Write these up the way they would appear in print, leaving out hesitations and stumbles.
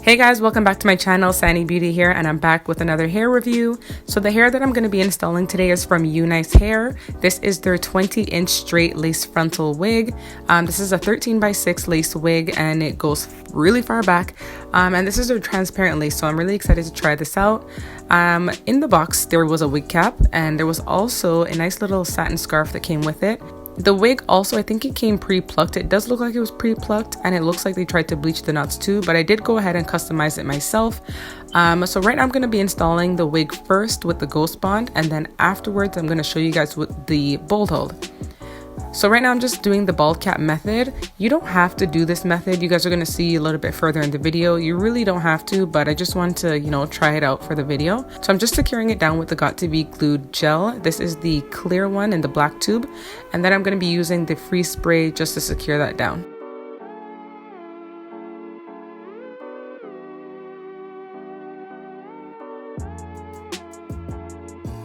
Hey guys, welcome back to my channel. Sanny Beauty here, and I'm back with another hair review. So the hair that I'm going to be installing today is from UNice Hair. This is their 20-inch straight lace frontal wig. This is a 13x6 lace wig and it goes really far back. And this is a transparent lace, so I'm really excited to try this out. In the box there was a wig cap and there was also a nice little satin scarf that came with it. The wig also, I think it came pre-plucked. It does look like it was pre-plucked and it looks like they tried to bleach the knots too, but I did go ahead and customize it myself. So right now I'm going to be installing the wig first with the Ghost Bond, and then afterwards I'm going to show you guys with the bold hold. So right now I'm just doing the bald cap method. You don't have to do this method. You guys are going to see a little bit further in the video. You really don't have to, but I just want to, try it out for the video. So I'm just securing it down with the Got2b glued gel. This is the clear one in the black tube. And then I'm going to be using the freeze spray just to secure that down.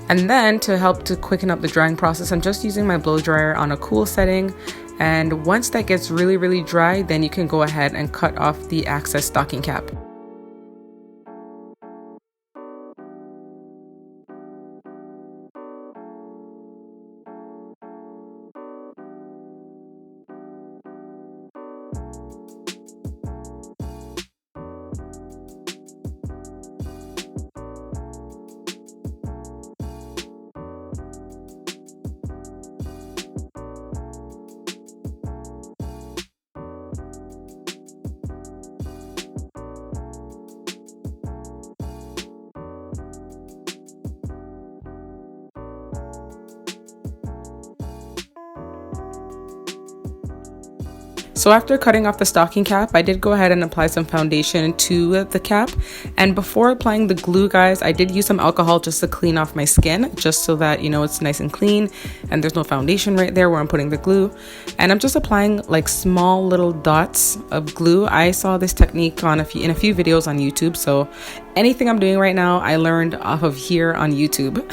And then to help to quicken up the drying process, I'm just using my blow dryer on a cool setting. And once that gets really dry, then you can go ahead and cut off the excess stocking cap. So after cutting off the stocking cap, I did go ahead and apply some foundation to the cap. And before applying the glue, guys, I did use some alcohol just to clean off my skin, just so that, it's nice and clean and there's no foundation right there where I'm putting the glue. And I'm just applying like small little dots of glue. I saw this technique in a few videos on YouTube. So anything I'm doing right now, I learned off of here on YouTube.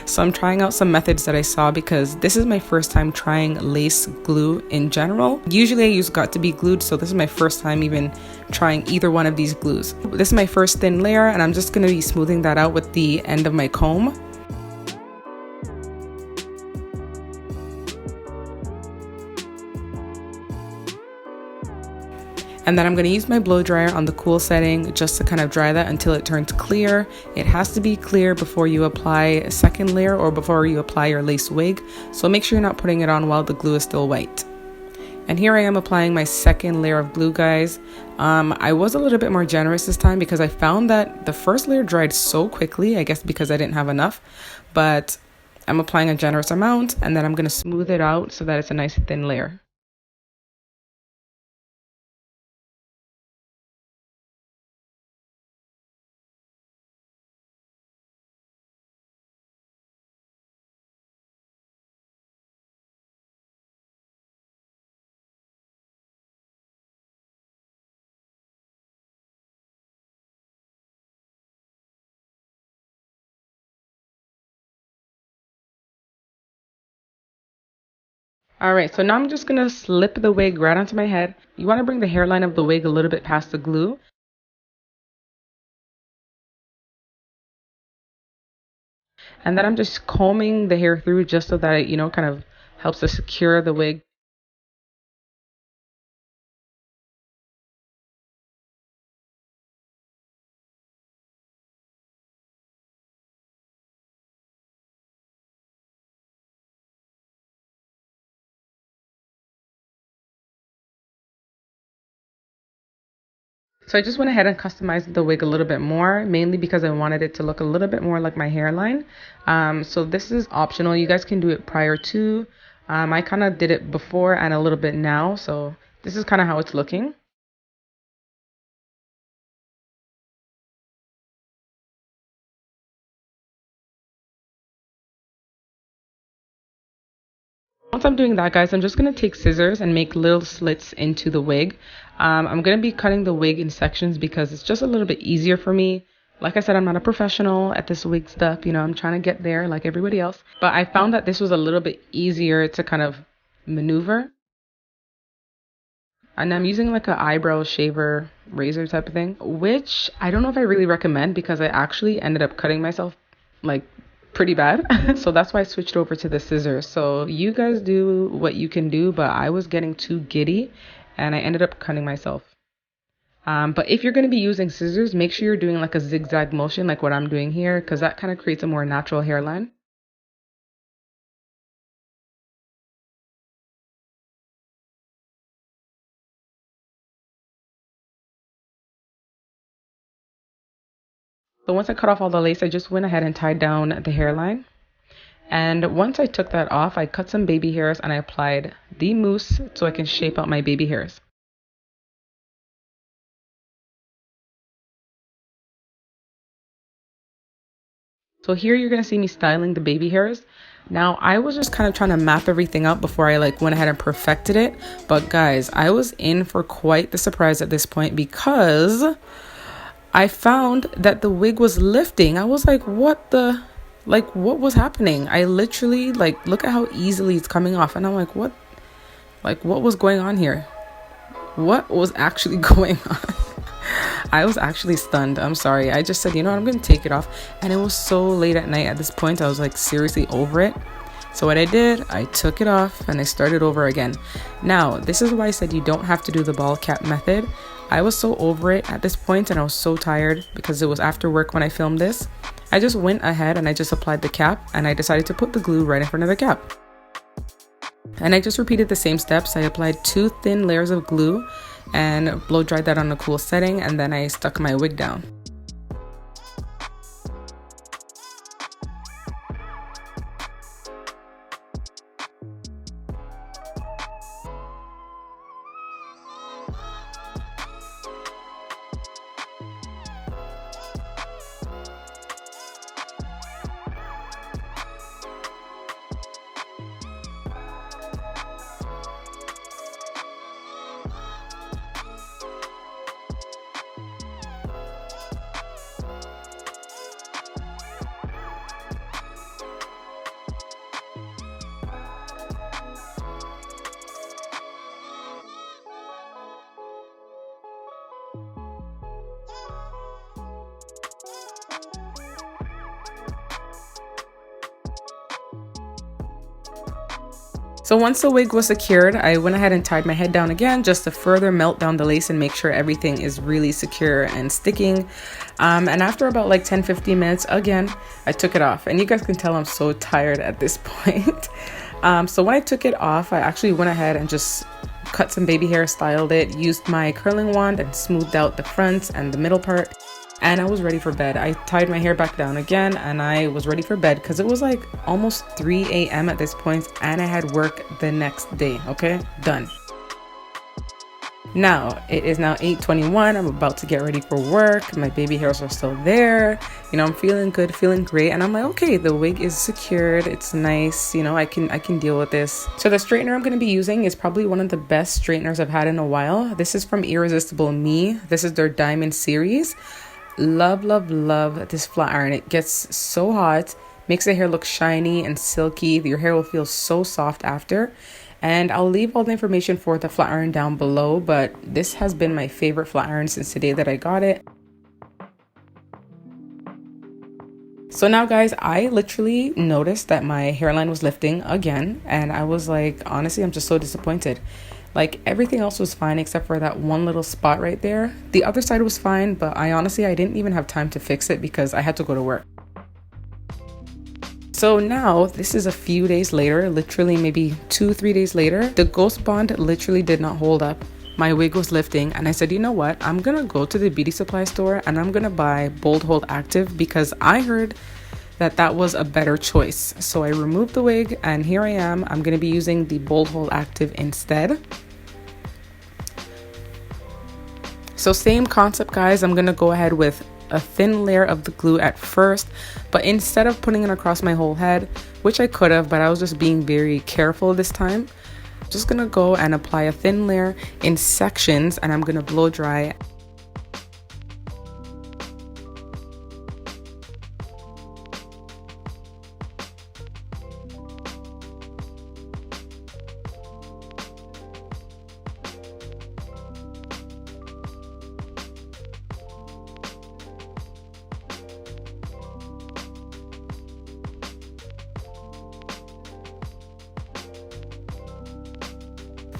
So I'm trying out some methods that I saw because this is my first time trying lace glue in general. Usually I use Got2b glued, so this is my first time even trying either one of these glues. This is my first thin layer and I'm just going to be smoothing that out with the end of my comb. And then I'm going to use my blow dryer on the cool setting just to kind of dry that until it turns clear. It has to be clear before you apply a second layer or before you apply your lace wig. So make sure you're not putting it on while the glue is still white. And here I am applying my second layer of glue, guys. I was a little bit more generous this time because I found that the first layer dried so quickly, I guess because I didn't have enough. But I'm applying a generous amount and then I'm going to smooth it out so that it's a nice thin layer. Alright, so now I'm just going to slip the wig right onto my head. You want to bring the hairline of the wig a little bit past the glue. And then I'm just combing the hair through just so that it, kind of helps to secure the wig. So I just went ahead and customized the wig a little bit more, mainly because I wanted it to look a little bit more like my hairline. So this is optional. You guys can do it prior to. I kind of did it before and a little bit now. So this is kind of how it's looking. Once I'm doing that, guys, I'm just going to take scissors and make little slits into the wig. I'm going to be cutting the wig in sections because it's just a little bit easier for me. Like I said, I'm not a professional at this wig stuff. I'm trying to get there like everybody else. But I found that this was a little bit easier to kind of maneuver. And I'm using like a eyebrow shaver razor type of thing, which I don't know if I really recommend because I actually ended up cutting myself like pretty bad. So that's why I switched over to the scissors. So you guys do what you can do, but I was getting too giddy and I ended up cutting myself. But if you're going to be using scissors, make sure you're doing like a zigzag motion like what I'm doing here, because that kind of creates a more natural hairline. So once I cut off all the lace, I just went ahead and tied down the hairline. And once I took that off, I cut some baby hairs and I applied the mousse so I can shape out my baby hairs. So here you're gonna see me styling the baby hairs. Now I was just kind of trying to map everything out before I like went ahead and perfected it. But guys, I was in for quite the surprise at this point because I found that the wig was lifting. I was like, what was happening? I literally like, look at how easily it's coming off. And I'm like, what was going on here? What was actually going on? I was actually stunned. I'm sorry. I just said, you know what, I'm going to take it off. And it was so late at night at this point. I was like seriously over it. So what I did, I took it off and I started over again. Now, this is why I said you don't have to do the ball cap method. I was so over it at this point and I was so tired because it was after work when I filmed this. I just went ahead and I just applied the cap and I decided to put the glue right in front of the cap. And I just repeated the same steps. I applied 2 thin layers of glue and blow dried that on a cool setting, and then I stuck my wig down. So once the wig was secured, I went ahead and tied my head down again just to further melt down the lace and make sure everything is really secure and sticking. And after about like 10-15 minutes, again, I took it off. And you guys can tell I'm so tired at this point. So when I took it off, I actually went ahead and just cut some baby hair, styled it, used my curling wand and smoothed out the front and the middle part. And I was ready for bed. I tied my hair back down again and I was ready for bed because it was like almost 3 a.m. at this point and I had work the next day. Okay, done. Now it is now 8:21. I'm about to get ready for work. My baby hairs are still there. You know, I'm feeling good, feeling great. And I'm like, okay, the wig is secured. It's nice. You know, I can deal with this. So the straightener I'm going to be using is probably one of the best straighteners I've had in a while. This is from Irresistible Me. This is their Diamond series. Love this flat iron. It gets so hot, makes the hair look shiny and silky. Your hair will feel so soft after. And I'll leave all the information for the flat iron down below, but this has been my favorite flat iron since the day that I got it. So now guys, I literally noticed that my hairline was lifting again and I was like, honestly, I'm just so disappointed. Like everything else was fine except for that one little spot right there. The other side was fine, but I didn't even have time to fix it because I had to go to work. So now this is a few days later, literally maybe 2-3 days later. The Ghost Bond literally did not hold up. My wig was lifting and I said, you know what? I'm gonna go to the beauty supply store and I'm gonna buy Bold Hold Active because I heard that was a better choice. So I removed the wig and here I am. I'm going to be using the Bold Hold Active instead. So same concept guys, I'm going to go ahead with a thin layer of the glue at first, but instead of putting it across my whole head, which I could have, but I was just being very careful this time, I'm just going to go and apply a thin layer in sections and I'm going to blow dry.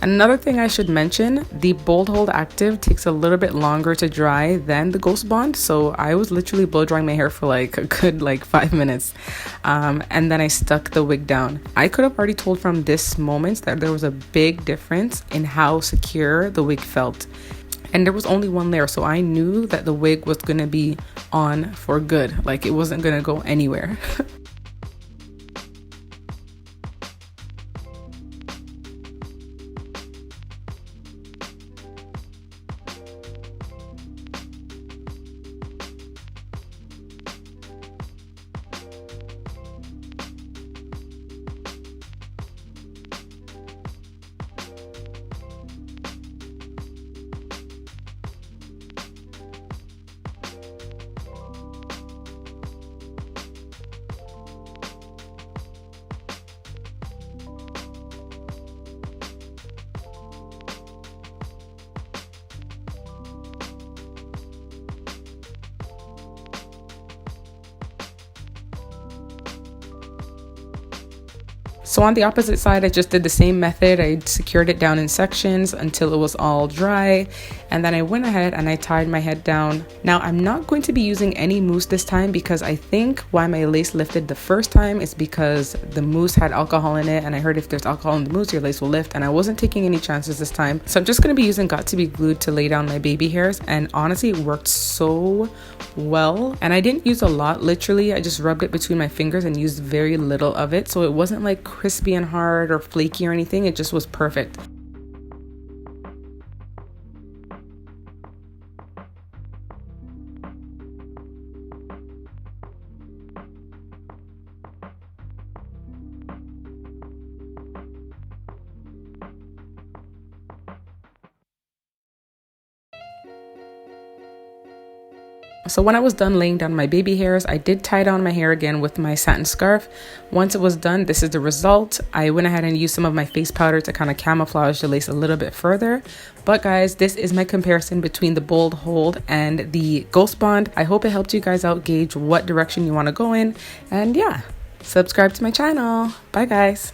Another thing I should mention, the Bold Hold Active takes a little bit longer to dry than the Ghost Bond, so I was literally blow drying my hair for like a good 5 minutes, and then I stuck the wig down. I could have already told from this moment that there was a big difference in how secure the wig felt. And there was only one layer, so I knew that the wig was gonna be on for good, like it wasn't gonna go anywhere. So on the opposite side, I just did the same method. I secured it down in sections until it was all dry. And then I went ahead and I tied my head down. Now I'm not going to be using any mousse this time because I think why my lace lifted the first time is because the mousse had alcohol in it. And I heard if there's alcohol in the mousse, your lace will lift. And I wasn't taking any chances this time. So I'm just going to be using Got To Be Glued to lay down my baby hairs. And honestly, it worked so well. And I didn't use a lot, literally. I just rubbed it between my fingers and used very little of it. So it wasn't like crispy and hard or flaky or anything. It just was perfect. So when I was done laying down my baby hairs, I did tie down my hair again with my satin scarf. Once it was done, this is the result. I went ahead and used some of my face powder to kind of camouflage the lace a little bit further. But guys, this is my comparison between the Bold Hold and the Ghost Bond. I hope it helped you guys out gauge what direction you want to go in. And yeah, subscribe to my channel. Bye guys.